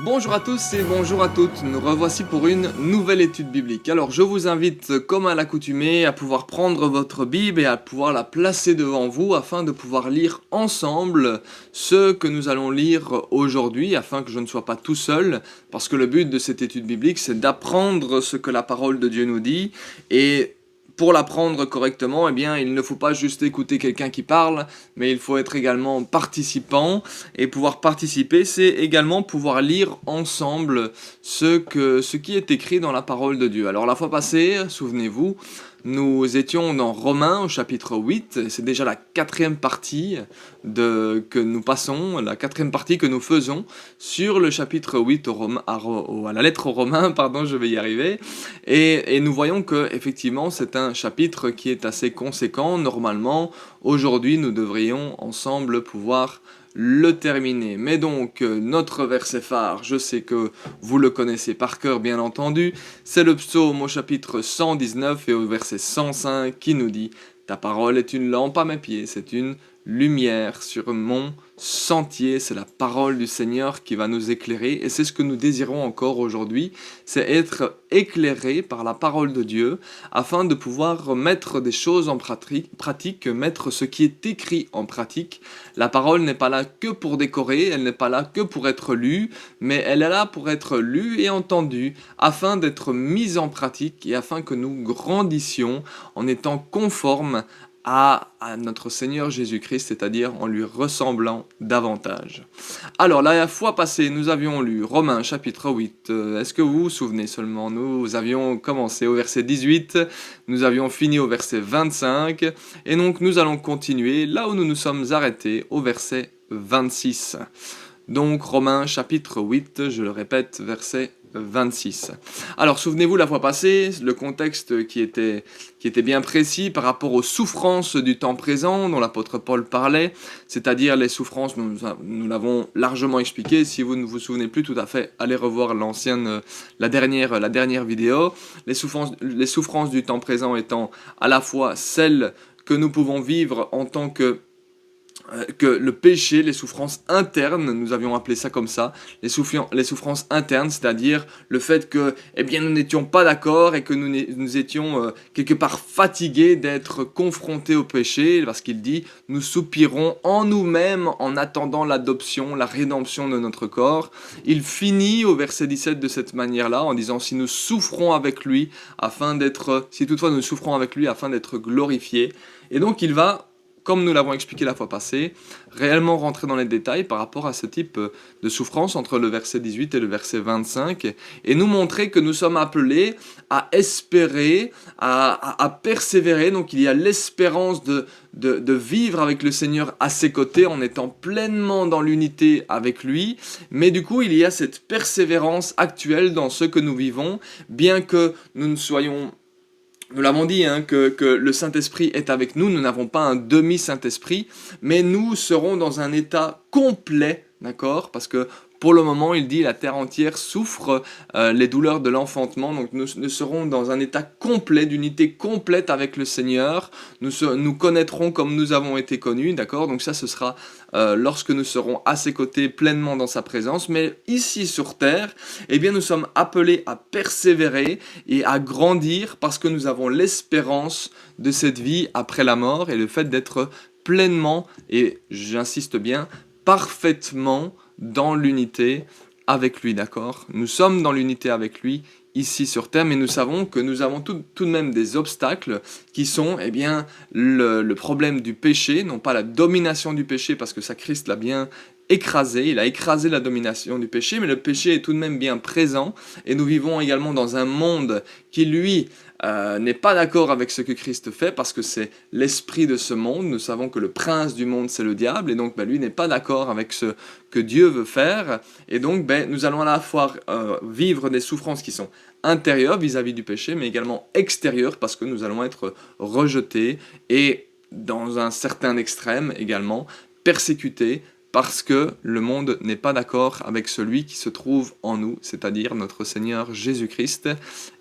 Bonjour à tous et bonjour à toutes, nous revoici pour une nouvelle étude biblique. Alors je vous invite comme à l'accoutumée à pouvoir prendre votre Bible et à pouvoir la placer devant vous afin de pouvoir lire ensemble ce que nous allons lire aujourd'hui afin que je ne sois pas tout seul parce que le but de cette étude biblique c'est d'apprendre ce que la parole de Dieu nous dit et pour l'apprendre correctement, eh bien, il ne faut pas juste écouter quelqu'un qui parle, mais il faut être également participant. Et pouvoir participer, c'est également pouvoir lire ensemble ce qui est écrit dans la parole de Dieu. Alors la fois passée, souvenez-vous, nous étions dans Romains au chapitre 8, et c'est déjà la quatrième partie que nous passons, la quatrième partie que nous faisons sur le chapitre 8 à la lettre aux Romains, pardon, je vais y arriver, et nous voyons que effectivement c'est un chapitre qui est assez conséquent. Normalement, aujourd'hui nous devrions ensemble pouvoir le terminer. Mais donc, notre verset phare, je sais que vous le connaissez par cœur bien entendu, c'est le psaume au chapitre 119 et au verset 105 qui nous dit « Ta parole est une lampe à mes pieds, c'est une lumière sur mon sentier ». C'est la parole du Seigneur qui va nous éclairer et c'est ce que nous désirons encore aujourd'hui, c'est être éclairé par la parole de Dieu afin de pouvoir mettre des choses en pratique, mettre ce qui est écrit en pratique. La parole n'est pas là que pour décorer, elle n'est pas là que pour être lue, mais elle est là pour être lue et entendue afin d'être mise en pratique et afin que nous grandissions en étant conformes à notre Seigneur Jésus-Christ, c'est-à-dire en lui ressemblant davantage. Alors, la fois passée, nous avions lu Romains chapitre 8. Est-ce que vous vous souvenez seulement? Nous avions commencé au verset 18, nous avions fini au verset 25, et donc nous allons continuer là où nous nous sommes arrêtés, au verset 26. Donc Romains chapitre 8, je le répète, verset 26. Alors souvenez-vous la fois passée, le contexte qui était bien précis par rapport aux souffrances du temps présent dont l'apôtre Paul parlait, c'est-à-dire les souffrances, nous l'avons largement expliqué, si vous ne vous souvenez plus tout à fait, allez revoir la dernière vidéo, les souffrances du temps présent étant à la fois celles que nous pouvons vivre en tant que le péché, les souffrances internes, nous avions appelé ça comme ça, les souffrances internes, c'est-à-dire le fait que nous n'étions pas d'accord et que nous étions quelque part fatigués d'être confrontés au péché, parce qu'il dit « Nous soupirons en nous-mêmes en attendant l'adoption, la rédemption de notre corps ». Il finit au verset 17 de cette manière-là, en disant « Si nous souffrons avec lui, si toutefois nous souffrons avec lui afin d'être glorifiés ». Et donc il va, comme nous l'avons expliqué la fois passée, réellement rentrer dans les détails par rapport à ce type de souffrance entre le verset 18 et le verset 25, et nous montrer que nous sommes appelés à espérer, à persévérer. Donc il y a l'espérance de vivre avec le Seigneur à ses côtés en étant pleinement dans l'unité avec lui, mais du coup il y a cette persévérance actuelle dans ce que nous vivons, bien que nous ne soyons... Nous l'avons dit, que le Saint-Esprit est avec nous, nous n'avons pas un demi-Saint-Esprit, mais nous serons dans un état complet, d'accord? Parce que pour le moment, il dit, la terre entière souffre les douleurs de l'enfantement, donc nous serons dans un état complet, d'unité complète avec le Seigneur, nous connaîtrons comme nous avons été connus, d'accord? Donc ça, ce sera lorsque nous serons à ses côtés pleinement dans sa présence, mais ici sur terre, nous sommes appelés à persévérer et à grandir parce que nous avons l'espérance de cette vie après la mort et le fait d'être pleinement, et j'insiste bien, parfaitement dans l'unité avec lui, d'accord? Nous sommes dans l'unité avec lui ici sur terre, mais nous savons que nous avons tout de même des obstacles qui sont le problème du péché, non pas la domination du péché, parce que ça Christ l'a bien écrasé, il a écrasé la domination du péché, mais le péché est tout de même bien présent, et nous vivons également dans un monde qui, lui, n'est pas d'accord avec ce que Christ fait, parce que c'est l'esprit de ce monde. Nous savons que le prince du monde, c'est le diable, et donc lui n'est pas d'accord avec ce que Dieu veut faire, et donc nous allons à la fois vivre des souffrances qui sont intérieures vis-à-vis du péché, mais également extérieures, parce que nous allons être rejetés, et dans un certain extrême également, persécutés, parce que le monde n'est pas d'accord avec celui qui se trouve en nous, c'est-à-dire notre Seigneur Jésus-Christ,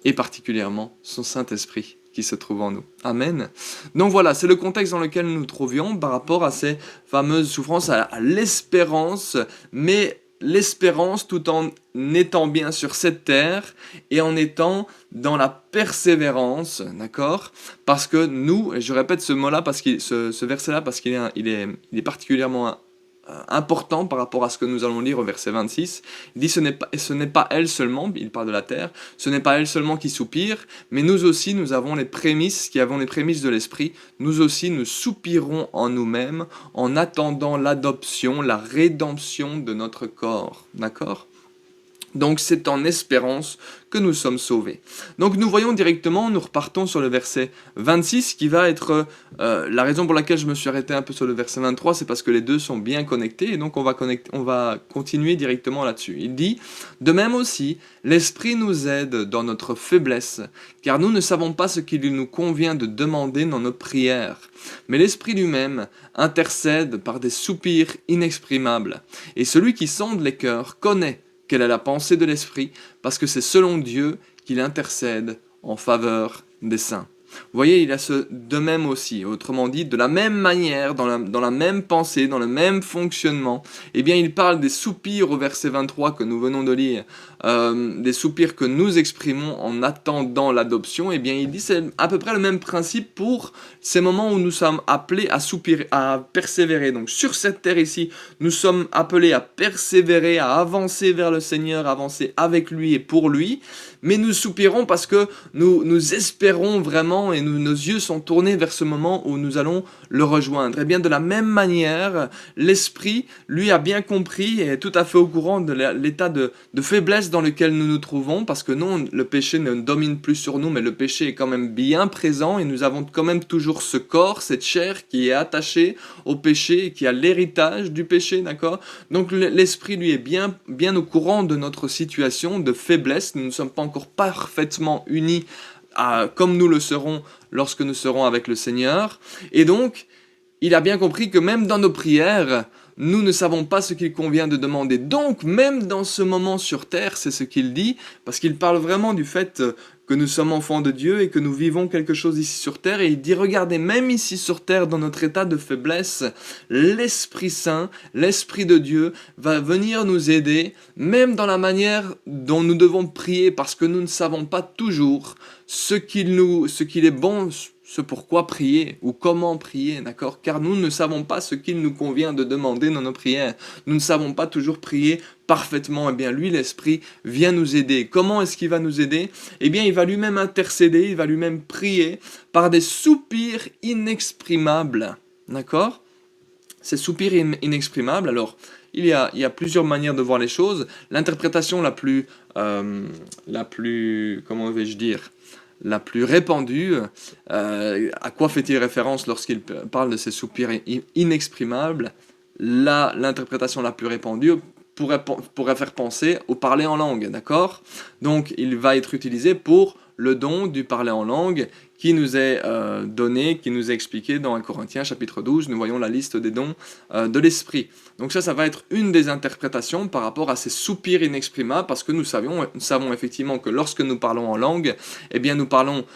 et particulièrement son Saint-Esprit qui se trouve en nous. Amen. Donc voilà, c'est le contexte dans lequel nous nous trouvions par rapport à ces fameuses souffrances, à l'espérance, mais l'espérance tout en étant bien sur cette terre et en étant dans la persévérance, d'accord? Parce que nous, et je répète ce mot-là, ce verset-là, parce qu'il est particulièrement important par rapport à ce que nous allons lire au verset 26. Il dit ce n'est pas elle seulement, il parle de la terre, ce n'est pas elle seulement qui soupire, mais nous aussi nous avons les prémices, qui avons les prémices de l'esprit, nous aussi nous soupirons en nous-mêmes en attendant l'adoption, la rédemption de notre corps. D'accord? Donc c'est en espérance que nous sommes sauvés. Donc nous voyons directement, nous repartons sur le verset 26 qui va être la raison pour laquelle je me suis arrêté un peu sur le verset 23, c'est parce que les deux sont bien connectés et donc on va continuer directement là-dessus. Il dit, de même aussi, l'Esprit nous aide dans notre faiblesse, car nous ne savons pas ce qu'il nous convient de demander dans nos prières. Mais l'Esprit lui-même intercède par des soupirs inexprimables. Et celui qui sonde les cœurs connaît quelle est la pensée de l'Esprit, parce que c'est selon Dieu qu'il intercède en faveur des saints. Vous voyez, il y a ce de même aussi, autrement dit, de la même manière, dans la même pensée, dans le même fonctionnement, eh bien il parle des soupirs au verset 23 que nous venons de lire, des soupirs que nous exprimons en attendant l'adoption, eh bien il dit c'est à peu près le même principe pour ces moments où nous sommes appelés à soupirer, à persévérer. Donc sur cette terre ici, nous sommes appelés à persévérer, à avancer vers le Seigneur, à avancer avec lui et pour lui, mais nous soupirons parce que nous espérons vraiment et nos yeux sont tournés vers ce moment où nous allons le rejoindre. Et bien de la même manière, l'Esprit, lui, a bien compris et est tout à fait au courant de l'état de faiblesse dans lequel nous nous trouvons, parce que non, le péché ne domine plus sur nous, mais le péché est quand même bien présent et nous avons quand même toujours ce corps, cette chair qui est attachée au péché et qui a l'héritage du péché, d'accord? Donc l'Esprit, lui, est bien au courant de notre situation de faiblesse. Nous ne sommes pas encore parfaitement unis comme nous le serons lorsque nous serons avec le Seigneur. Et donc, il a bien compris que même dans nos prières, nous ne savons pas ce qu'il convient de demander. Donc, même dans ce moment sur terre, c'est ce qu'il dit, parce qu'il parle vraiment du fait que nous sommes enfants de Dieu et que nous vivons quelque chose ici sur terre. Et il dit, regardez, même ici sur terre, dans notre état de faiblesse, l'Esprit Saint, l'Esprit de Dieu va venir nous aider, même dans la manière dont nous devons prier, parce que nous ne savons pas toujours ce qu'il est bon, ce pourquoi prier ou comment prier, d'accord? Car nous ne savons pas ce qu'il nous convient de demander dans nos prières. Nous ne savons pas toujours prier parfaitement. Eh bien, lui, l'Esprit, vient nous aider. Comment est-ce qu'il va nous aider? Eh bien, il va lui-même intercéder, il va lui-même prier par des soupirs inexprimables, d'accord? Ces soupirs inexprimables, alors, il y a plusieurs manières de voir les choses. L'interprétation la plus, comment vais-je dire, la plus répandue, à quoi fait-il référence lorsqu'il parle de ces soupirs inexprimables? L'interprétation la plus répandue pourrait faire penser au parler en langue, d'accord? Donc il va être utilisé pour le don du parler en langue qui nous est donné, qui nous est expliqué dans 1 Corinthiens chapitre 12, nous voyons la liste des dons de l'Esprit. Donc ça va être une des interprétations par rapport à ces soupirs inexprimables, parce que nous savons effectivement que lorsque nous parlons en langue, eh bien nous parlons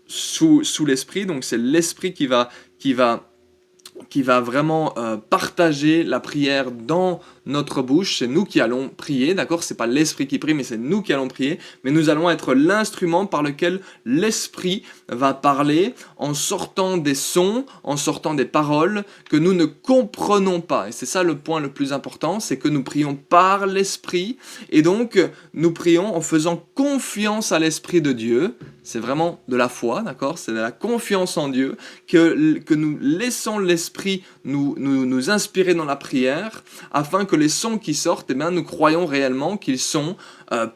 sous l'Esprit, donc c'est l'Esprit qui va vraiment partager la prière dans notre bouche. C'est nous qui allons prier, d'accord? C'est pas l'Esprit qui prie, mais c'est nous qui allons prier. Mais nous allons être l'instrument par lequel l'Esprit va parler en sortant des sons, en sortant des paroles que nous ne comprenons pas. Et c'est ça le point le plus important, c'est que nous prions par l'Esprit. Et donc, nous prions en faisant confiance à l'Esprit de Dieu. C'est vraiment de la foi, d'accord? C'est de la confiance en Dieu, que nous laissons l'Esprit nous inspirer dans la prière, afin que les sons qui sortent, eh bien, nous croyons réellement qu'ils sont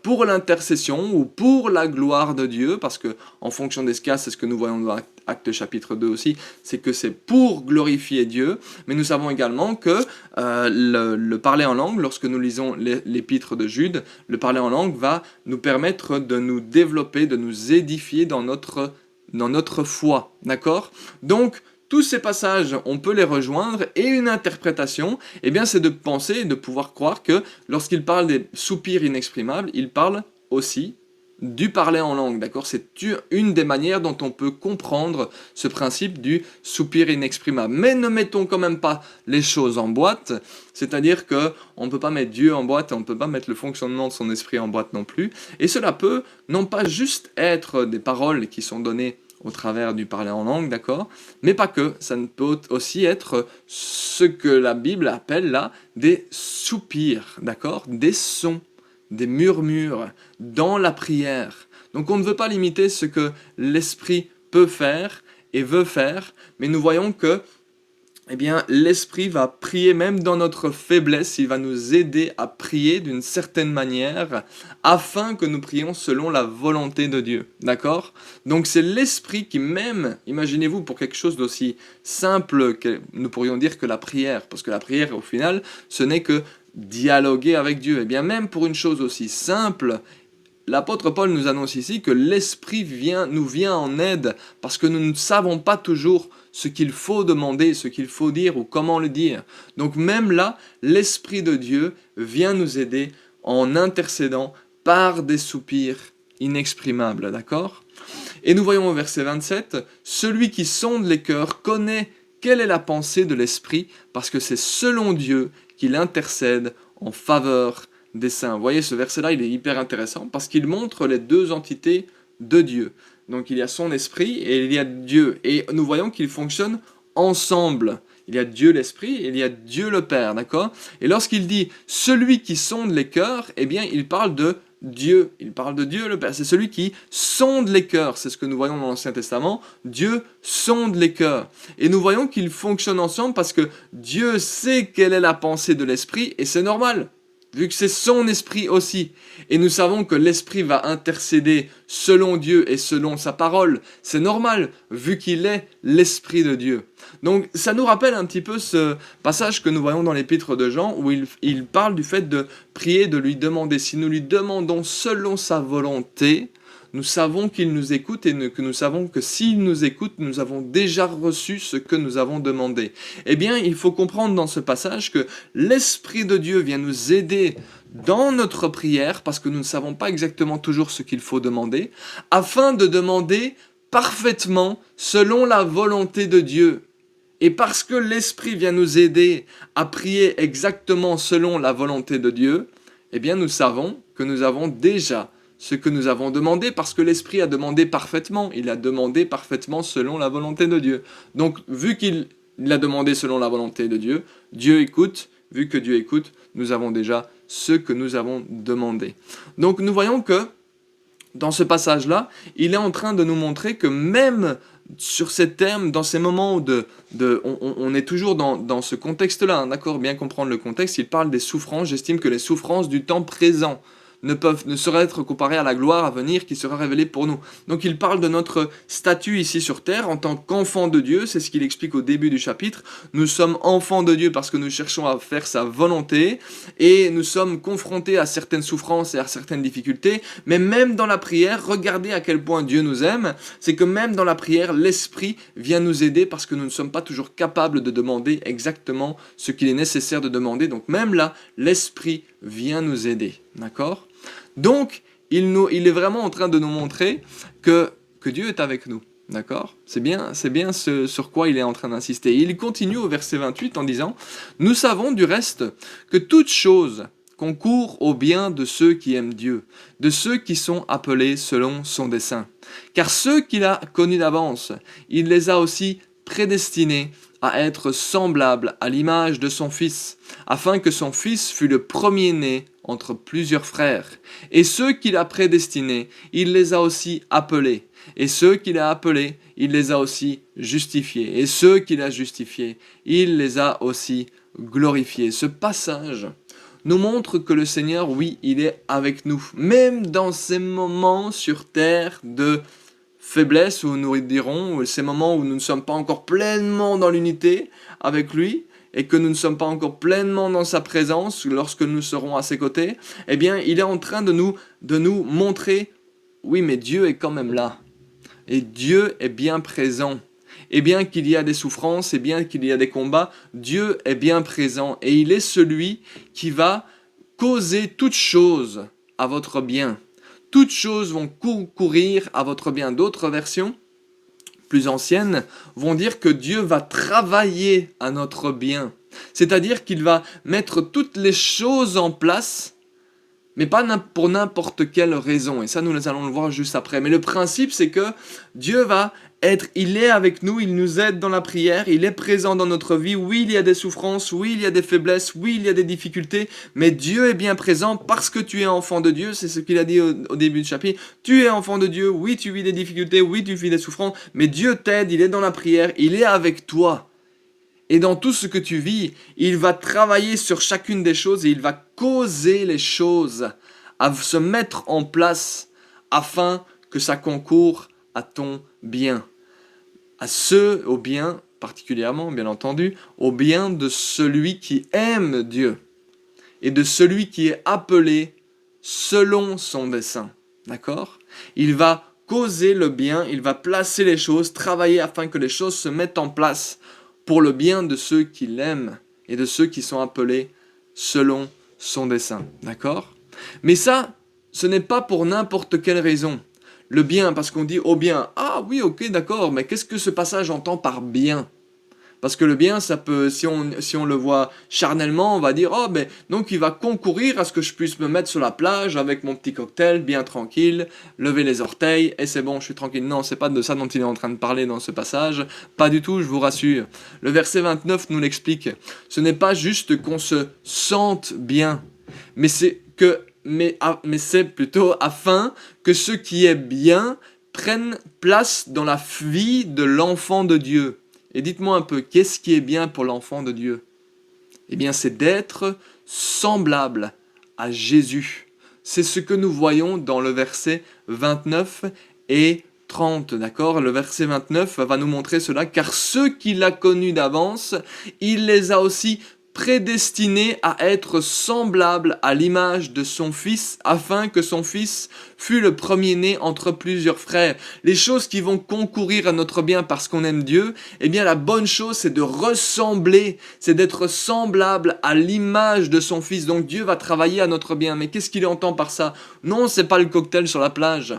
pour l'intercession ou pour la gloire de Dieu, parce que en fonction des cas, c'est ce que nous voyons dans Actes chapitre 2 aussi, c'est que c'est pour glorifier Dieu, mais nous savons également que le parler en langue, lorsque nous lisons l'épître de Jude, le parler en langue va nous permettre de nous développer, de nous édifier dans notre foi, d'accord? Donc, tous ces passages, on peut les rejoindre, et une interprétation, eh bien, c'est de penser et de pouvoir croire que lorsqu'il parle des soupirs inexprimables, il parle aussi du parler en langue, d'accord? C'est une des manières dont on peut comprendre ce principe du soupir inexprimable. Mais ne mettons quand même pas les choses en boîte, c'est-à-dire que on ne peut pas mettre Dieu en boîte, on ne peut pas mettre le fonctionnement de son esprit en boîte non plus. Et cela peut non pas juste être des paroles qui sont données au travers du parler en langue, d'accord? Mais pas que, ça peut aussi être ce que la Bible appelle là des soupirs, d'accord? Des sons, des murmures dans la prière. Donc on ne veut pas limiter ce que l'esprit peut faire et veut faire, mais nous voyons que eh bien, l'Esprit va prier même dans notre faiblesse, il va nous aider à prier d'une certaine manière, afin que nous prions selon la volonté de Dieu, d'accord? Donc c'est l'Esprit qui même, imaginez-vous pour quelque chose d'aussi simple que nous pourrions dire que la prière, parce que la prière au final, ce n'est que dialoguer avec Dieu, et bien même pour une chose aussi simple, l'apôtre Paul nous annonce ici que l'Esprit nous vient en aide parce que nous ne savons pas toujours ce qu'il faut demander, ce qu'il faut dire ou comment le dire. Donc même là, l'Esprit de Dieu vient nous aider en intercédant par des soupirs inexprimables, d'accord? Et nous voyons au verset 27, « Celui qui sonde les cœurs connaît quelle est la pensée de l'Esprit, parce que c'est selon Dieu qu'il intercède en faveur des saints. » Vous voyez, ce verset-là, il est hyper intéressant parce qu'il montre les deux entités de Dieu. Donc il y a son esprit et il y a Dieu. Et nous voyons qu'ils fonctionnent ensemble. Il y a Dieu l'Esprit et il y a Dieu le Père, d'accord? Et lorsqu'il dit « celui qui sonde les cœurs », eh bien, il parle de Dieu. Il parle de Dieu le Père. C'est celui qui sonde les cœurs. C'est ce que nous voyons dans l'Ancien Testament. Dieu sonde les cœurs. Et nous voyons qu'ils fonctionnent ensemble parce que Dieu sait quelle est la pensée de l'Esprit et c'est normal, vu que c'est son esprit aussi. Et nous savons que l'esprit va intercéder selon Dieu et selon sa parole. C'est normal, vu qu'il est l'esprit de Dieu. Donc ça nous rappelle un petit peu ce passage que nous voyons dans l'épître de Jean, où il parle du fait de prier, de lui demander. Si nous lui demandons selon sa volonté, nous savons qu'il nous écoute et que nous savons que s'il nous écoute, nous avons déjà reçu ce que nous avons demandé. Eh bien, il faut comprendre dans ce passage que l'Esprit de Dieu vient nous aider dans notre prière, parce que nous ne savons pas exactement toujours ce qu'il faut demander, afin de demander parfaitement selon la volonté de Dieu. Et parce que l'Esprit vient nous aider à prier exactement selon la volonté de Dieu, eh bien, nous savons que nous avons déjà ce que nous avons demandé, parce que l'Esprit a demandé parfaitement. Il a demandé parfaitement selon la volonté de Dieu. Donc, vu qu'il a demandé selon la volonté de Dieu, Dieu écoute. Vu que Dieu écoute, nous avons déjà ce que nous avons demandé. Donc, nous voyons que, dans ce passage-là, il est en train de nous montrer que même sur ces termes, dans ces moments où on est toujours dans ce contexte-là, hein, d'accord, bien comprendre le contexte, il parle des souffrances. J'estime que les souffrances du temps présent ne sauraient être comparées à la gloire à venir qui sera révélée pour nous. Donc il parle de notre statut ici sur terre en tant qu'enfant de Dieu, c'est ce qu'il explique au début du chapitre. Nous sommes enfants de Dieu parce que nous cherchons à faire sa volonté et nous sommes confrontés à certaines souffrances et à certaines difficultés, mais même dans la prière, regardez à quel point Dieu nous aime, c'est que même dans la prière, l'Esprit vient nous aider parce que nous ne sommes pas toujours capables de demander exactement ce qu'il est nécessaire de demander, donc même là, l'Esprit vient nous aider, d'accord ? Donc, il est vraiment en train de nous montrer que Dieu est avec nous. D'accord ? C'est bien ce sur quoi il est en train d'insister. Il continue au verset 28 en disant « Nous savons du reste que toute chose concourt au bien de ceux qui aiment Dieu, de ceux qui sont appelés selon son dessein. Car ceux qu'il a connus d'avance, il les a aussi prédestinés à être semblables à l'image de son Fils, afin que son Fils fût le premier-né entre plusieurs frères. Et ceux qu'il a prédestinés, il les a aussi appelés. Et ceux qu'il a appelés, il les a aussi justifiés. Et ceux qu'il a justifiés, il les a aussi glorifiés. » Ce passage nous montre que le Seigneur, oui, il est avec nous. Même dans ces moments sur terre de faiblesse, où nous dirons, ces moments où nous ne sommes pas encore pleinement dans l'unité avec lui, et que nous ne sommes pas encore pleinement dans sa présence, lorsque nous serons à ses côtés, eh bien, il est en train de nous montrer, oui, mais Dieu est quand même là. Et Dieu est bien présent. Et bien qu'il y a des souffrances, et bien qu'il y a des combats, Dieu est bien présent. Et il est celui qui va causer toute chose à votre bien. toutes choses vont concourir à votre bien. D'autres versions, plus anciennes, vont dire que Dieu va travailler à notre bien. C'est-à-dire qu'il va mettre toutes les choses en place, mais pas pour n'importe quelle raison. Et ça, nous allons le voir juste après. Mais le principe, c'est que Dieu il est avec nous, il nous aide dans la prière, il est présent dans notre vie. Oui, il y a des souffrances, oui, il y a des faiblesses, oui, il y a des difficultés, mais Dieu est bien présent parce que tu es enfant de Dieu. C'est ce qu'il a dit au début du chapitre. Tu es enfant de Dieu, oui, tu vis des difficultés, oui, tu vis des souffrances, mais Dieu t'aide, il est dans la prière, il est avec toi. Et dans tout ce que tu vis, il va travailler sur chacune des choses et il va causer les choses à se mettre en place afin que ça concourt à ton bien. Au bien, particulièrement, bien entendu, au bien de celui qui aime Dieu et de celui qui est appelé selon son dessein. D'accord ? Il va causer le bien, il va placer les choses, travailler afin que les choses se mettent en place pour le bien de ceux qui l'aiment et de ceux qui sont appelés selon son dessein. D'accord ? Mais ça, ce n'est pas pour n'importe quelle raison. Le bien, parce qu'on dit au bien. Ah oui, ok, d'accord, mais qu'est-ce que ce passage entend par bien ? Parce que le bien, ça peut, si on le voit charnellement, on va dire, oh, ben, donc il va concourir à ce que je puisse me mettre sur la plage avec mon petit cocktail, bien tranquille, lever les orteils, et c'est bon, je suis tranquille. Non, c'est pas de ça dont il est en train de parler dans ce passage. Pas du tout, je vous rassure. Le verset 29 nous l'explique. Ce n'est pas juste qu'on se sente bien, mais c'est plutôt afin que ce qui est bien prenne place dans la vie de l'enfant de Dieu. Et dites-moi un peu, qu'est-ce qui est bien pour l'enfant de Dieu ? Eh bien, c'est d'être semblable à Jésus. C'est ce que nous voyons dans le verset 29 et 30, d'accord ? Le verset 29 va nous montrer cela, car ceux qu'il a connus d'avance, il les a aussi prédestiné à être semblable à l'image de son fils, afin que son fils fût le premier-né entre plusieurs frères. Les choses qui vont concourir à notre bien parce qu'on aime Dieu, eh bien la bonne chose c'est de ressembler, c'est d'être semblable à l'image de son fils. Donc Dieu va travailler à notre bien. Mais qu'est-ce qu'il entend par ça ? Non, c'est pas le cocktail sur la plage.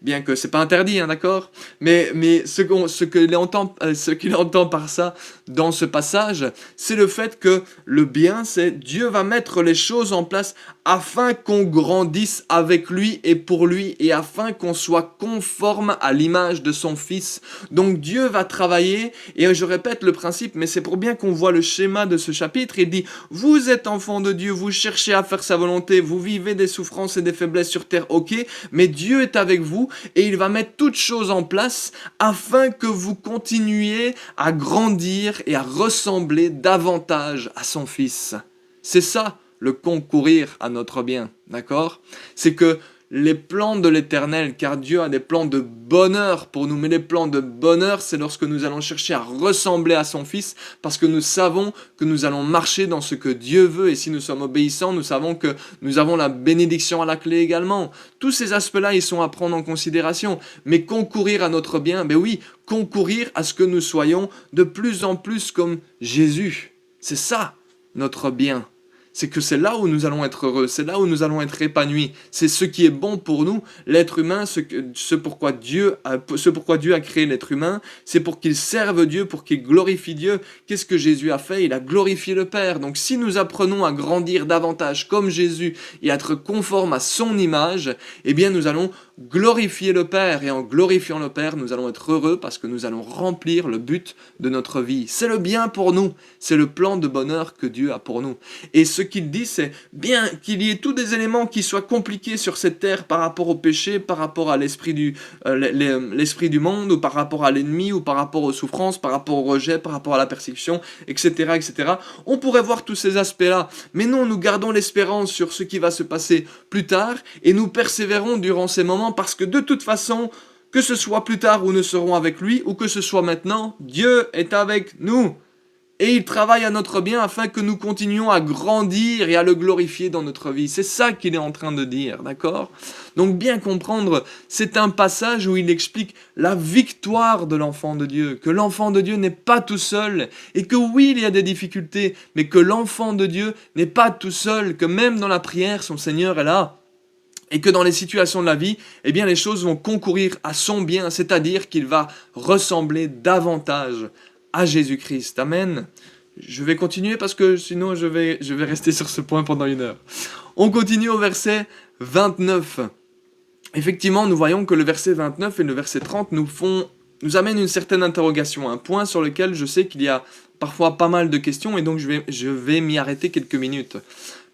Bien que c'est pas interdit, hein, d'accord ? Mais ce qu'il entend par ça dans ce passage, c'est le fait que le bien, c'est Dieu va mettre les choses en place afin qu'on grandisse avec lui et pour lui et afin qu'on soit conforme à l'image de son fils. Donc Dieu va travailler, et je répète le principe, mais c'est pour bien qu'on voit le schéma de ce chapitre. Il dit, vous êtes enfants de Dieu, vous cherchez à faire sa volonté, vous vivez des souffrances et des faiblesses sur terre, ok, mais Dieu est avec vous et il va mettre toutes choses en place afin que vous continuiez à grandir et à ressembler davantage à son fils. C'est ça, le concourir à notre bien, d'accord ? C'est que les plans de l'Éternel, car Dieu a des plans de bonheur pour nous, mais les plans de bonheur, c'est lorsque nous allons chercher à ressembler à son Fils, parce que nous savons que nous allons marcher dans ce que Dieu veut, et si nous sommes obéissants, nous savons que nous avons la bénédiction à la clé également. Tous ces aspects-là, ils sont à prendre en considération, mais concourir à notre bien, ben oui, concourir à ce que nous soyons de plus en plus comme Jésus. C'est ça, notre bien. C'est que c'est là où nous allons être heureux, c'est là où nous allons être épanouis. C'est ce qui est bon pour nous, l'être humain, ce pourquoi Dieu a créé l'être humain, c'est pour qu'il serve Dieu, pour qu'il glorifie Dieu. Qu'est-ce que Jésus a fait ? Il a glorifié le Père. Donc si nous apprenons à grandir davantage comme Jésus et à être conformes à son image, eh bien nous allons glorifier le Père. Et en glorifiant le Père, nous allons être heureux parce que nous allons remplir le but de notre vie. C'est le bien pour nous, c'est le plan de bonheur que Dieu a pour nous. Et ce qu'il dit, c'est bien qu'il y ait tous des éléments qui soient compliqués sur cette terre par rapport au péché, par rapport à l'esprit du monde, ou par rapport à l'ennemi, ou par rapport aux souffrances, par rapport au rejet, par rapport à la persécution, etc., etc. On pourrait voir tous ces aspects-là, mais non, nous gardons l'espérance sur ce qui va se passer plus tard, et nous persévérons durant ces moments, parce que de toute façon, que ce soit plus tard où nous serons avec lui, ou que ce soit maintenant, Dieu est avec nous. Et il travaille à notre bien afin que nous continuions à grandir et à le glorifier dans notre vie. C'est ça qu'il est en train de dire, d'accord ? Donc bien comprendre, c'est un passage où il explique la victoire de l'enfant de Dieu, que l'enfant de Dieu n'est pas tout seul, et que oui, il y a des difficultés, mais que l'enfant de Dieu n'est pas tout seul, que même dans la prière, son Seigneur est là. Et que dans les situations de la vie, eh bien les choses vont concourir à son bien, c'est-à-dire qu'il va ressembler davantage à Jésus-Christ. Amen. Je vais continuer parce que sinon je vais rester sur ce point pendant 1 heure. On continue au verset 29. Effectivement, nous voyons que le verset 29 et le verset 30 nous amènent une certaine interrogation, un point sur lequel je sais qu'il y a parfois pas mal de questions et donc je vais m'y arrêter quelques minutes.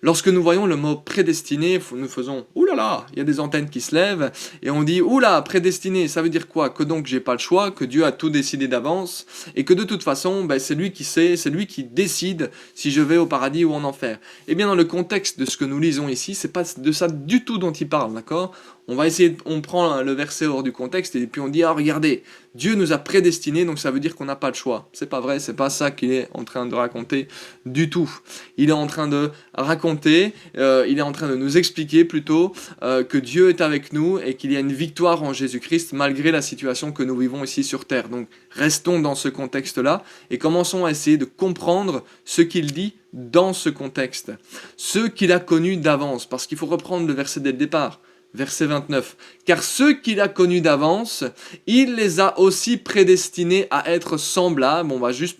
Lorsque nous voyons le mot prédestiné, nous faisons « Ouh là là !» Il y a des antennes qui se lèvent et on dit « Ouh là, prédestiné, ça veut dire quoi ? Que donc j'ai pas le choix, que Dieu a tout décidé d'avance et que de toute façon, c'est lui qui sait, c'est lui qui décide si je vais au paradis ou en enfer. » Eh bien dans le contexte de ce que nous lisons ici, c'est pas de ça du tout dont il parle, d'accord ? On prend le verset hors du contexte et puis on dit « Ah regardez, Dieu nous a prédestinés, donc ça veut dire qu'on n'a pas le choix. » C'est pas vrai, c'est pas ça qu'il est en train de raconter du tout. Il est en train de raconter, il est en train de nous expliquer plutôt que Dieu est avec nous et qu'il y a une victoire en Jésus-Christ malgré la situation que nous vivons ici sur terre. Donc restons dans ce contexte-là et commençons à essayer de comprendre ce qu'il dit dans ce contexte. Ceux qu'il a connus d'avance, parce qu'il faut reprendre le verset dès le départ. Verset 29. Car ceux qu'il a connus d'avance, il les a aussi prédestinés à être semblables. On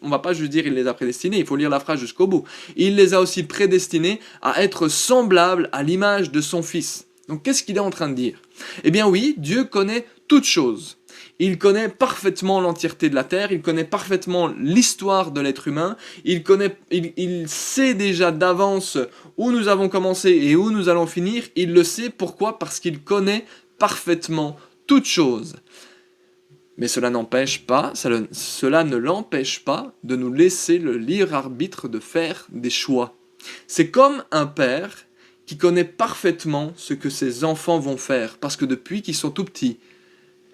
va pas juste dire il les a prédestinés, il faut lire la phrase jusqu'au bout. Il les a aussi prédestinés à être semblables à l'image de son Fils. Donc qu'est-ce qu'il est en train de dire ? Eh bien oui, Dieu connaît toutes choses. Il connaît parfaitement l'entièreté de la terre, il connaît parfaitement l'histoire de l'être humain, il sait déjà d'avance où nous avons commencé et où nous allons finir. Il le sait, pourquoi ? Parce qu'il connaît parfaitement toutes choses. Mais cela ne l'empêche pas de nous laisser le libre arbitre de faire des choix. C'est comme un père qui connaît parfaitement ce que ses enfants vont faire, parce que depuis qu'ils sont tout petits,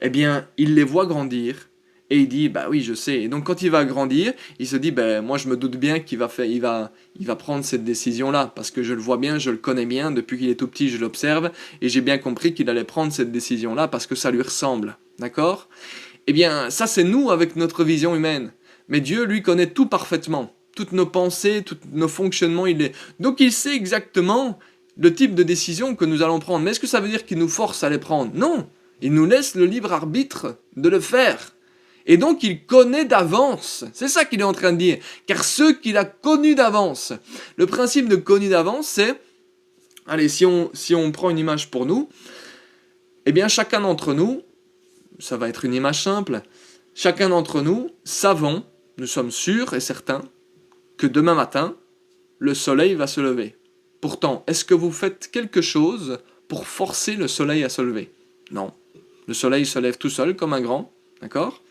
eh bien, il les voit grandir et il dit, bah oui, je sais. Et donc, quand il va grandir, il se dit, moi, je me doute bien qu'il va prendre cette décision-là, parce que je le vois bien, je le connais bien, depuis qu'il est tout petit, je l'observe, et j'ai bien compris qu'il allait prendre cette décision-là parce que ça lui ressemble. D'accord ? Eh bien, ça, c'est nous avec notre vision humaine. Mais Dieu, lui, connaît tout parfaitement. Toutes nos pensées, tous nos fonctionnements, donc il sait exactement le type de décision que nous allons prendre. Mais est-ce que ça veut dire qu'il nous force à les prendre ? Non. Il nous laisse le libre arbitre de le faire. Et donc il connaît d'avance. C'est ça qu'il est en train de dire. Car ceux qu'il a connus d'avance. Le principe de connu d'avance, c'est... Allez, si on prend une image pour nous, eh bien chacun d'entre nous, ça va être une image simple, chacun d'entre nous savons, nous sommes sûrs et certains, que demain matin, le soleil va se lever. Pourtant, est-ce que vous faites quelque chose pour forcer le soleil à se lever ? Non. Le soleil se lève tout seul comme un grand, d'accord ?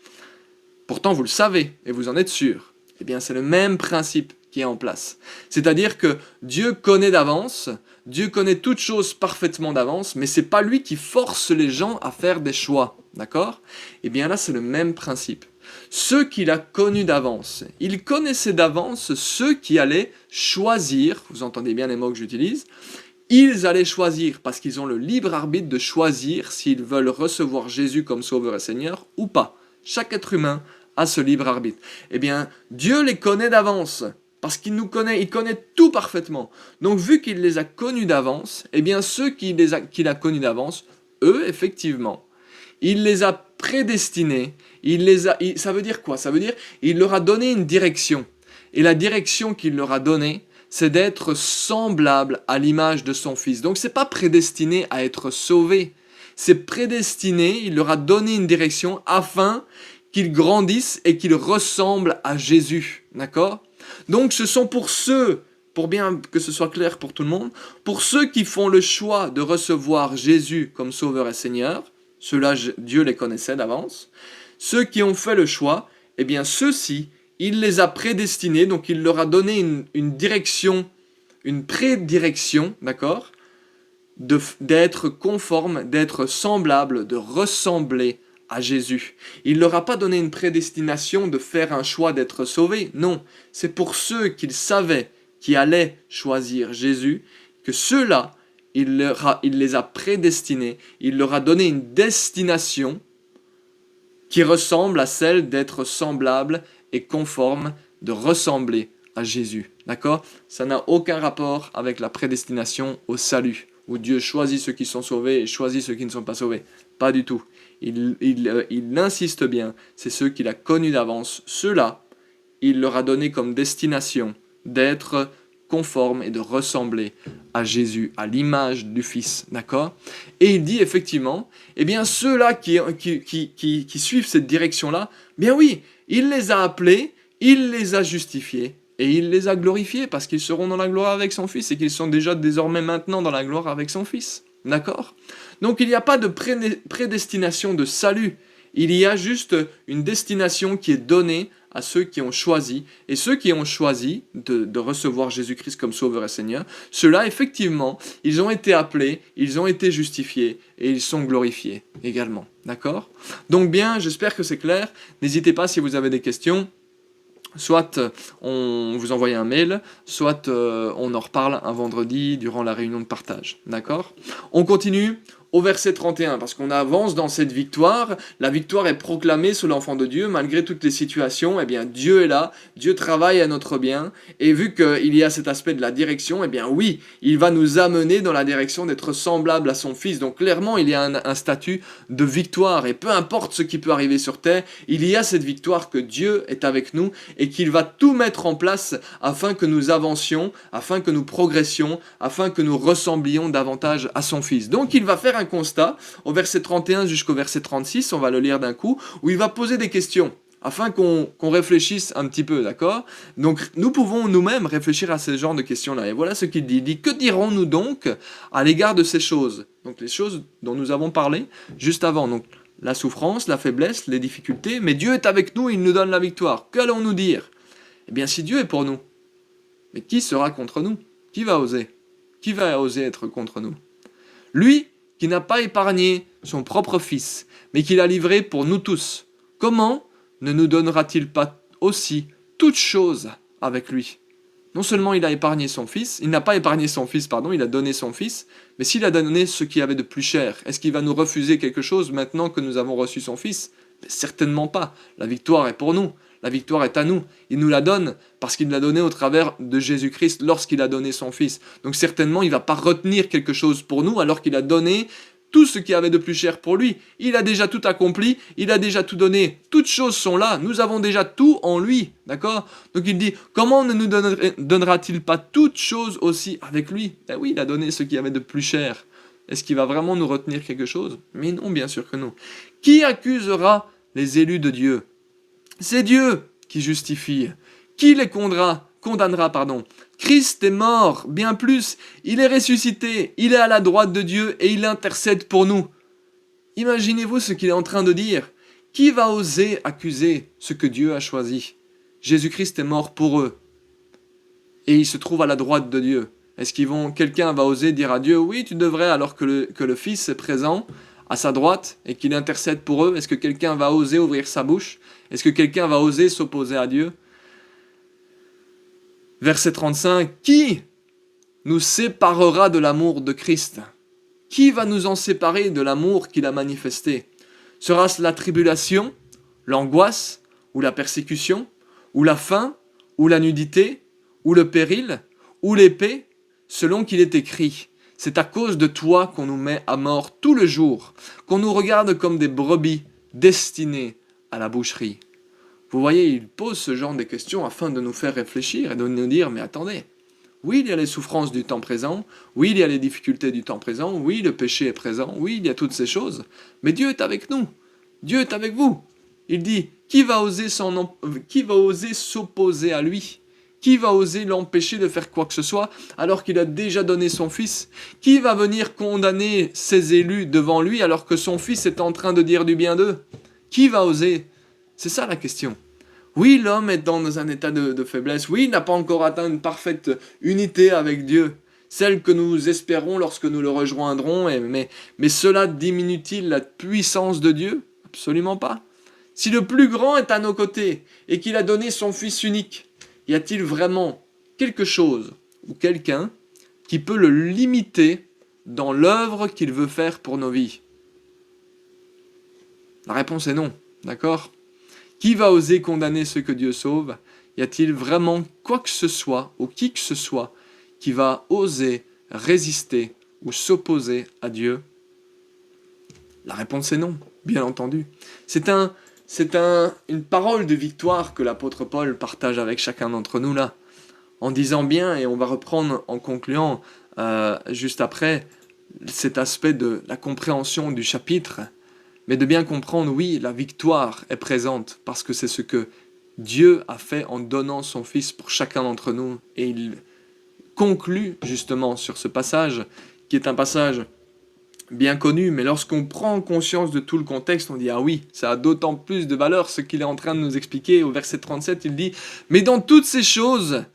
Pourtant, vous le savez et vous en êtes sûr. Eh bien, c'est le même principe qui est en place. C'est-à-dire que Dieu connaît d'avance, Dieu connaît toutes choses parfaitement d'avance, mais c'est pas lui qui force les gens à faire des choix, d'accord ? Eh bien là, c'est le même principe. Ceux qu'il a connus d'avance, il connaissait d'avance ceux qui allaient choisir, vous entendez bien les mots que j'utilise, ils allaient choisir, parce qu'ils ont le libre arbitre de choisir s'ils veulent recevoir Jésus comme Sauveur et Seigneur ou pas. Chaque être humain a ce libre arbitre. Eh bien, Dieu les connaît d'avance, parce qu'il nous connaît, il connaît tout parfaitement. Donc, vu qu'il les a connus d'avance, eh bien, ceux qu'il a connus d'avance, eux, effectivement, il les a prédestinés, ça veut dire quoi ? Ça veut dire, il leur a donné une direction. Et la direction qu'il leur a donnée, c'est d'être semblable à l'image de son Fils. Donc c'est pas prédestiné à être sauvé, c'est prédestiné, il leur a donné une direction afin qu'ils grandissent et qu'ils ressemblent à Jésus, d'accord ? Donc ce sont pour bien que ce soit clair pour tout le monde, pour ceux qui font le choix de recevoir Jésus comme Sauveur et Seigneur, ceux-là Dieu les connaissait d'avance, ceux qui ont fait le choix, eh bien ceux-ci, il les a prédestinés, donc il leur a donné une direction, une prédirection, d'accord ? D'être conforme, d'être semblable, de ressembler à Jésus. Il leur a pas donné une prédestination de faire un choix d'être sauvé, non. C'est pour ceux qu'il savait qui allaient choisir Jésus, que ceux-là, il les a prédestinés, il leur a donné une destination qui ressemble à celle d'être semblable et conforme, de ressembler à Jésus. D'accord ? Ça n'a aucun rapport avec la prédestination au salut. où Dieu choisit ceux qui sont sauvés et choisit ceux qui ne sont pas sauvés. Pas du tout. Il insiste bien, c'est ceux qu'il a connus d'avance. Ceux-là, il leur a donné comme destination d'être conformes et de ressembler à Jésus, à l'image du Fils, d'accord? Et il dit effectivement, eh bien ceux-là qui suivent cette direction-là, bien oui, il les a appelés, il les a justifiés, et il les a glorifiés, parce qu'ils seront dans la gloire avec son Fils, et qu'ils sont déjà désormais maintenant dans la gloire avec son Fils, d'accord? Donc il n'y a pas de prédestination de salut, il y a juste une destination qui est donnée à ceux qui ont choisi, et ceux qui ont choisi de recevoir Jésus-Christ comme Sauveur et Seigneur, ceux-là, effectivement, ils ont été appelés, ils ont été justifiés, et ils sont glorifiés également, d'accord? Donc bien, j'espère que c'est clair, n'hésitez pas si vous avez des questions, soit on vous envoie un mail, soit on en reparle un vendredi durant la réunion de partage, d'accord? On continue au verset 31, parce qu'on avance dans cette victoire. La victoire est proclamée sous l'enfant de Dieu, malgré toutes les situations. Eh bien, Dieu est là, Dieu travaille à notre bien, et vu qu'il y a cet aspect de la direction, eh bien oui, il va nous amener dans la direction d'être semblable à son Fils. Donc clairement, il y a un statut de victoire, et peu importe ce qui peut arriver sur terre, il y a cette victoire que Dieu est avec nous, et qu'il va tout mettre en place afin que nous avancions, afin que nous progressions, afin que nous ressemblions davantage à son Fils. Donc il va faire un constat, au verset 31 jusqu'au verset 36, on va le lire d'un coup, où il va poser des questions, afin qu'on réfléchisse un petit peu, d'accord? Donc nous pouvons nous-mêmes réfléchir à ce genre de questions-là. Et voilà ce qu'il dit. Il dit, que dirons-nous donc à l'égard de ces choses? Donc les choses dont nous avons parlé juste avant, donc la souffrance, la faiblesse, les difficultés, mais Dieu est avec nous, il nous donne la victoire. Qu'allons-nous dire? Eh bien si Dieu est pour nous, mais qui sera contre nous? Qui va oser? Qui va oser être contre nous? Lui qui n'a pas épargné son propre Fils, mais qui l'a livré pour nous tous, comment ne nous donnera-t-il pas aussi toutes choses avec lui? Non seulement il a épargné son Fils, il n'a pas épargné son Fils, pardon, il a donné son Fils, mais s'il a donné ce qu'il y avait de plus cher, est-ce qu'il va nous refuser quelque chose maintenant que nous avons reçu son Fils? Mais certainement pas. La victoire est pour nous. La victoire est à nous. Il nous la donne parce qu'il l'a donnée au travers de Jésus-Christ lorsqu'il a donné son Fils. Donc certainement, il ne va pas retenir quelque chose pour nous alors qu'il a donné tout ce qu'il y avait de plus cher pour lui. Il a déjà tout accompli, il a déjà tout donné. Toutes choses sont là, nous avons déjà tout en lui. D'accord? Donc il dit, comment ne nous donnera-t-il pas toutes choses aussi avec lui? Eh oui, il a donné ce qu'il y avait de plus cher. Est-ce qu'il va vraiment nous retenir quelque chose? Mais non, bien sûr que non. Qui accusera les élus de Dieu? C'est Dieu qui justifie. Qui les condamnera, pardon. Christ est mort, bien plus, il est ressuscité, il est à la droite de Dieu et il intercède pour nous. Imaginez-vous ce qu'il est en train de dire. Qui va oser accuser ce que Dieu a choisi? Jésus-Christ est mort pour eux. Et il se trouve à la droite de Dieu. Est-ce quelqu'un va oser dire à Dieu, oui, tu devrais, alors que le Fils est présent à sa droite et qu'il intercède pour eux? Est-ce que quelqu'un va oser ouvrir sa bouche? Est-ce que quelqu'un va oser s'opposer à Dieu? Verset 35, qui nous séparera de l'amour de Christ? Qui va nous en séparer de l'amour qu'il a manifesté? Sera-ce la tribulation, l'angoisse, ou la persécution, ou la faim, ou la nudité, ou le péril, ou l'épée? Selon qu'il est écrit, c'est à cause de toi qu'on nous met à mort tout le jour, qu'on nous regarde comme des brebis destinées à la boucherie. Vous voyez, il pose ce genre de questions afin de nous faire réfléchir et de nous dire, mais attendez, oui, il y a les souffrances du temps présent, oui, il y a les difficultés du temps présent, oui, le péché est présent, oui, il y a toutes ces choses, mais Dieu est avec nous, Dieu est avec vous. Il dit, qui va oser s'opposer à lui? Qui va oser l'empêcher de faire quoi que ce soit alors qu'il a déjà donné son Fils? Qui va venir condamner ses élus devant lui alors que son Fils est en train de dire du bien d'eux? Qui va oser? C'est ça la question. Oui, l'homme est dans un état de faiblesse. Oui, il n'a pas encore atteint une parfaite unité avec Dieu. Celle que nous espérons lorsque nous le rejoindrons. Mais cela diminue-t-il la puissance de Dieu? Absolument pas. Si le plus grand est à nos côtés et qu'il a donné son Fils unique, y a-t-il vraiment quelque chose ou quelqu'un qui peut le limiter dans l'œuvre qu'il veut faire pour nos vies? La réponse est non, d'accord? Qui va oser condamner ceux que Dieu sauve? Y a-t-il vraiment quoi que ce soit ou qui que ce soit qui va oser résister ou s'opposer à Dieu? La réponse est non, bien entendu. Une parole de victoire que l'apôtre Paul partage avec chacun d'entre nous là, en disant bien, et on va reprendre en concluant juste après, cet aspect de la compréhension du chapitre, mais de bien comprendre, oui, la victoire est présente, parce que c'est ce que Dieu a fait en donnant son Fils pour chacun d'entre nous, et il conclut justement sur ce passage, qui est un passage bien connu, mais lorsqu'on prend conscience de tout le contexte, on dit « Ah oui, ça a d'autant plus de valeur ce qu'il est en train de nous expliquer. » Au verset 37, il dit « Mais dans toutes ces choses,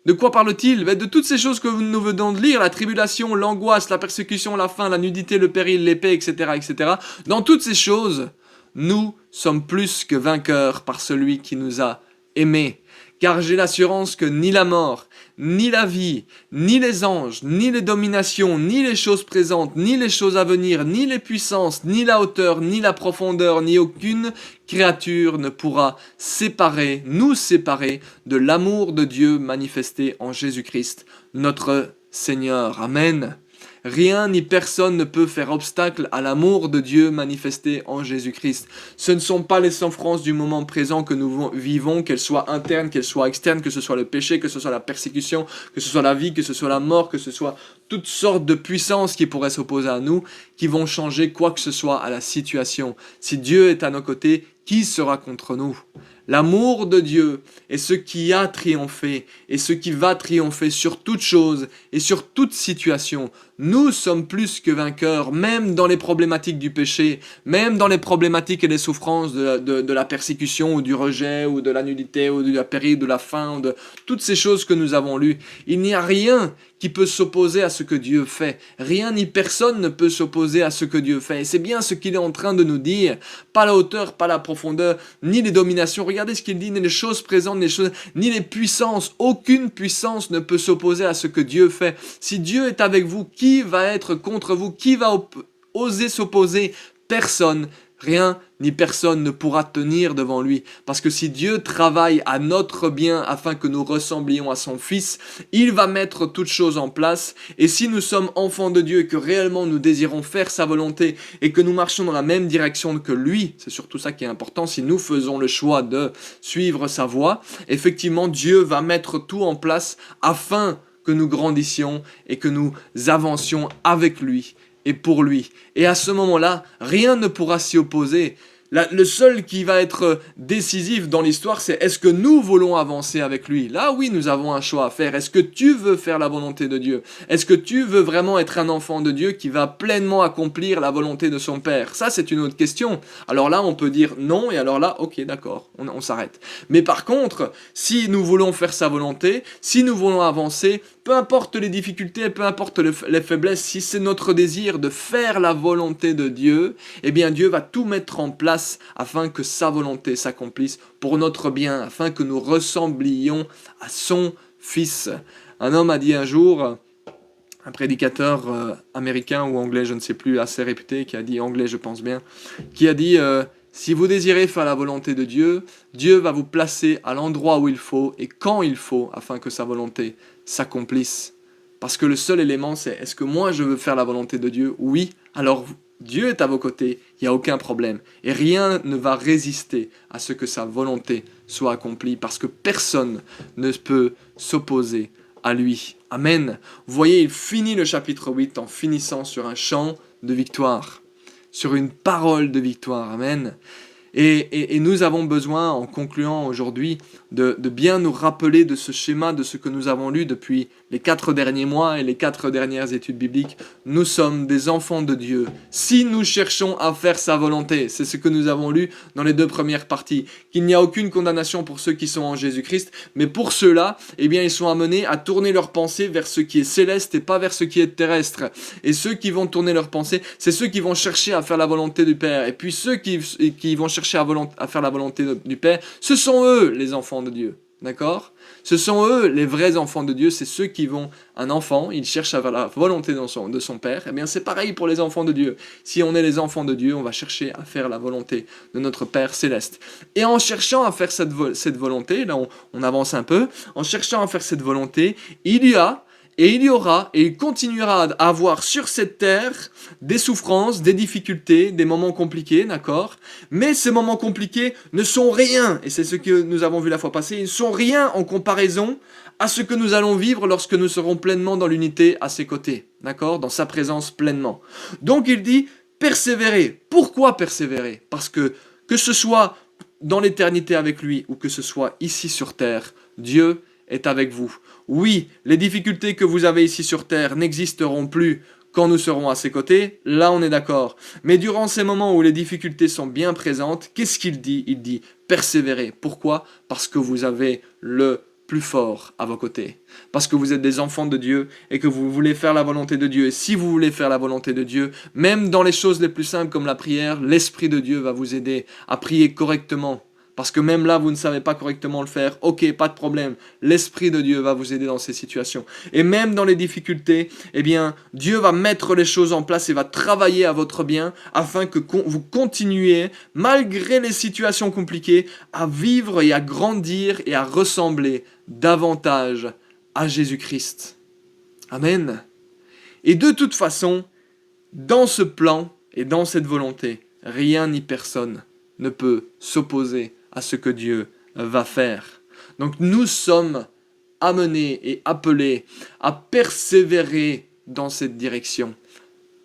de quoi parle-t-il? De toutes ces choses que nous venons de lire, la tribulation, l'angoisse, la persécution, la faim, la nudité, le péril, l'épée, etc., etc. Dans toutes ces choses, nous sommes plus que vainqueurs par celui qui nous a aimés. Car j'ai l'assurance que ni la mort, ni la vie, ni les anges, ni les dominations, ni les choses présentes, ni les choses à venir, ni les puissances, ni la hauteur, ni la profondeur, ni aucune créature ne pourra nous séparer de l'amour de Dieu manifesté en Jésus-Christ, notre Seigneur. Amen. Rien ni personne ne peut faire obstacle à l'amour de Dieu manifesté en Jésus-Christ. Ce ne sont pas les souffrances du moment présent que nous vivons, qu'elles soient internes, qu'elles soient externes, que ce soit le péché, que ce soit la persécution, que ce soit la vie, que ce soit la mort, que ce soit toutes sortes de puissances qui pourraient s'opposer à nous, qui vont changer quoi que ce soit à la situation. Si Dieu est à nos côtés, qui sera contre nous? L'amour de Dieu est ce qui a triomphé et ce qui va triompher sur toute chose et sur toute situation. Nous sommes plus que vainqueurs, même dans les problématiques du péché, même dans les problématiques et les souffrances de la persécution ou du rejet ou de la nudité ou de la péril, de la faim, ou de toutes ces choses que nous avons lues. Il n'y a rien qui peut s'opposer à ce que Dieu fait. Rien ni personne ne peut s'opposer à ce que Dieu fait. Et c'est bien ce qu'il est en train de nous dire. Pas la hauteur, pas la profondeur, ni les dominations. Regardez ce qu'il dit, ni les choses présentes, ni les puissances. Aucune puissance ne peut s'opposer à ce que Dieu fait. Si Dieu est avec vous, qui va être contre vous? Qui va oser s'opposer? Personne. Rien ni personne ne pourra tenir devant lui. Parce que si Dieu travaille à notre bien afin que nous ressemblions à son Fils, il va mettre toutes choses en place. Et si nous sommes enfants de Dieu et que réellement nous désirons faire sa volonté et que nous marchons dans la même direction que lui, c'est surtout ça qui est important, si nous faisons le choix de suivre sa voie, effectivement Dieu va mettre tout en place afin que nous grandissions et que nous avancions avec lui et pour lui. Et à ce moment-là, rien ne pourra s'y opposer. Le seul qui va être décisif dans l'histoire, c'est est-ce que nous voulons avancer avec lui? Là, oui, nous avons un choix à faire. Est-ce que tu veux faire la volonté de Dieu? Est-ce que tu veux vraiment être un enfant de Dieu qui va pleinement accomplir la volonté de son Père? Ça, c'est une autre question. Alors là, on peut dire non, et alors là, ok, d'accord, on s'arrête. Mais par contre, si nous voulons faire sa volonté, si nous voulons avancer, peu importe les difficultés, peu importe les faiblesses, si c'est notre désir de faire la volonté de Dieu, eh bien Dieu va tout mettre en place afin que sa volonté s'accomplisse pour notre bien, afin que nous ressemblions à son Fils. Un homme a dit un jour, un prédicateur américain ou anglais, je ne sais plus, assez réputé, qui a dit, anglais je pense bien, qui a dit si vous désirez faire la volonté de Dieu, Dieu va vous placer à l'endroit où il faut et quand il faut afin que sa volonté s'accomplisse. Parce que le seul élément, c'est est-ce que moi je veux faire la volonté de Dieu? Oui, alors Dieu est à vos côtés, il n'y a aucun problème. Et rien ne va résister à ce que sa volonté soit accomplie parce que personne ne peut s'opposer à lui. Amen. Vous voyez, il finit le chapitre 8 en finissant sur un chant de victoire, sur une parole de victoire. Amen. Et nous avons besoin, en concluant aujourd'hui, de bien nous rappeler de ce schéma, de ce que nous avons lu depuis les 4 derniers mois et les 4 dernières études bibliques. Nous sommes des enfants de Dieu. Si nous cherchons à faire sa volonté, c'est ce que nous avons lu dans les 2 premières parties, qu'il n'y a aucune condamnation pour ceux qui sont en Jésus-Christ, mais pour ceux-là, eh bien, ils sont amenés à tourner leurs pensées vers ce qui est céleste et pas vers ce qui est terrestre. Et ceux qui vont tourner leurs pensées, c'est ceux qui vont chercher à faire la volonté du Père. Et puis ceux qui vont chercher à faire la volonté du Père, ce sont eux les enfants de Dieu. D'accord? Ce sont eux les vrais enfants de Dieu, c'est ceux qui vont, un enfant, il cherche à faire la volonté de son Père, eh bien c'est pareil pour les enfants de Dieu. Si on est les enfants de Dieu, on va chercher à faire la volonté de notre Père céleste. Et en cherchant à faire cette volonté, là on avance un peu, en cherchant à faire cette volonté, il y a et il y aura et il continuera à avoir sur cette terre des souffrances, des difficultés, des moments compliqués, d'accord? Mais ces moments compliqués ne sont rien, et c'est ce que nous avons vu la fois passée, ils ne sont rien en comparaison à ce que nous allons vivre lorsque nous serons pleinement dans l'unité à ses côtés, d'accord? Dans sa présence pleinement. Donc il dit, persévérer. Pourquoi persévérer? Parce que ce soit dans l'éternité avec lui ou que ce soit ici sur terre, Dieu est avec vous. Oui, les difficultés que vous avez ici sur terre n'existeront plus quand nous serons à ses côtés, là on est d'accord. Mais durant ces moments où les difficultés sont bien présentes, qu'est-ce qu'il dit? Il dit persévérer. Pourquoi? Parce que vous avez le plus fort à vos côtés. Parce que vous êtes des enfants de Dieu et que vous voulez faire la volonté de Dieu. Et si vous voulez faire la volonté de Dieu, même dans les choses les plus simples comme la prière, l'Esprit de Dieu va vous aider à prier correctement. Parce que même là, vous ne savez pas correctement le faire. Ok, pas de problème. L'Esprit de Dieu va vous aider dans ces situations. Et même dans les difficultés, eh bien, Dieu va mettre les choses en place et va travailler à votre bien afin que vous continuiez, malgré les situations compliquées, à vivre et à grandir et à ressembler davantage à Jésus-Christ. Amen. Et de toute façon, dans ce plan et dans cette volonté, rien ni personne ne peut s'opposer à ce que Dieu va faire. Donc nous sommes amenés et appelés à persévérer dans cette direction.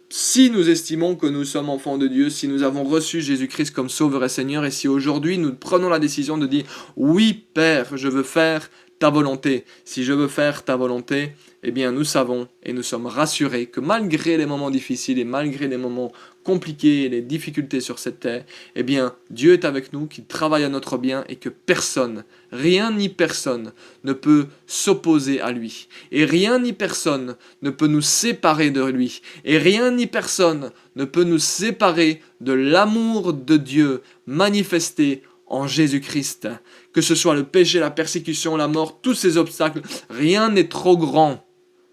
Si nous estimons que nous sommes enfants de Dieu, si nous avons reçu Jésus-Christ comme Sauveur et Seigneur, et si aujourd'hui nous prenons la décision de dire « Oui, Père, je veux faire ta volonté ». Si je veux faire ta volonté, eh bien nous savons et nous sommes rassurés que malgré les moments difficiles et malgré les moments compliqués et les difficultés sur cette terre, eh bien Dieu est avec nous, qui travaille à notre bien et que personne, rien ni personne ne peut s'opposer à lui. Et rien ni personne ne peut nous séparer de lui. Et rien ni personne ne peut nous séparer de l'amour de Dieu manifesté en Jésus-Christ. Que ce soit le péché, la persécution, la mort, tous ces obstacles, rien n'est trop grand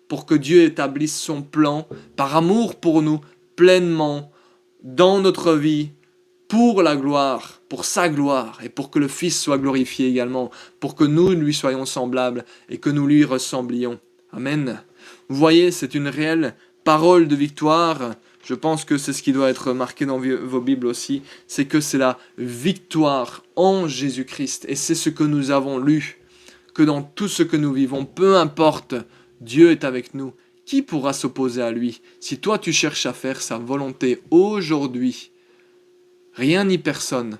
pour que Dieu établisse son plan par amour pour nous pleinement dans notre vie, pour la gloire, pour sa gloire, et pour que le Fils soit glorifié également, pour que nous lui soyons semblables et que nous lui ressemblions. Amen. Vous voyez, c'est une réelle parole de victoire. Je pense que c'est ce qui doit être marqué dans vos Bibles aussi, c'est que c'est la victoire en Jésus-Christ. Et c'est ce que nous avons lu, que dans tout ce que nous vivons, peu importe, Dieu est avec nous. Qui pourra s'opposer à lui? Si toi tu cherches à faire sa volonté aujourd'hui, rien ni personne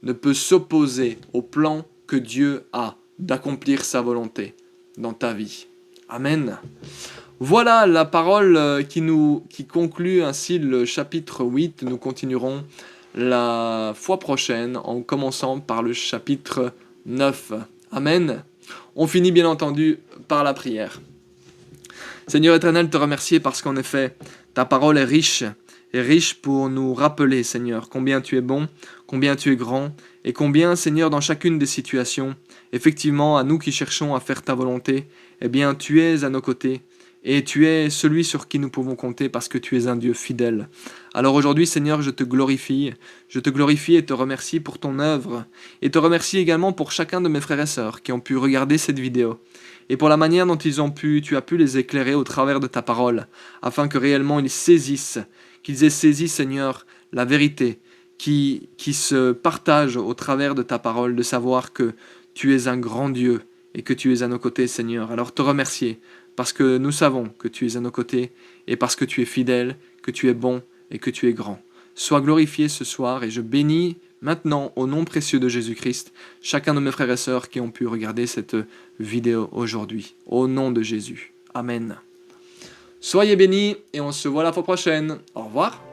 ne peut s'opposer au plan que Dieu a d'accomplir sa volonté dans ta vie. Amen. Voilà la parole qui conclut ainsi le chapitre 8. Nous continuerons la fois prochaine en commençant par le chapitre 9. Amen. On finit bien entendu par la prière. Seigneur éternel, te remercier parce qu'en effet, ta parole est riche pour nous rappeler, Seigneur, combien tu es bon, combien tu es grand, et combien, Seigneur, dans chacune des situations, effectivement, à nous qui cherchons à faire ta volonté, eh bien, tu es à nos côtés, et tu es celui sur qui nous pouvons compter parce que tu es un Dieu fidèle. Alors aujourd'hui, Seigneur, je te glorifie et te remercie pour ton œuvre, et te remercie également pour chacun de mes frères et sœurs qui ont pu regarder cette vidéo, et pour la manière dont tu as pu les éclairer au travers de ta parole, afin que réellement ils saisissent, qu'ils aient saisi, Seigneur, la vérité qui se partage au travers de ta parole, de savoir que tu es un grand Dieu et que tu es à nos côtés, Seigneur. Alors te remercier, parce que nous savons que tu es à nos côtés, et parce que tu es fidèle, que tu es bon et que tu es grand. Sois glorifié ce soir, et je bénis maintenant, au nom précieux de Jésus-Christ, chacun de mes frères et sœurs qui ont pu regarder cette vidéo aujourd'hui. Au nom de Jésus. Amen. Soyez bénis et on se voit la fois prochaine. Au revoir.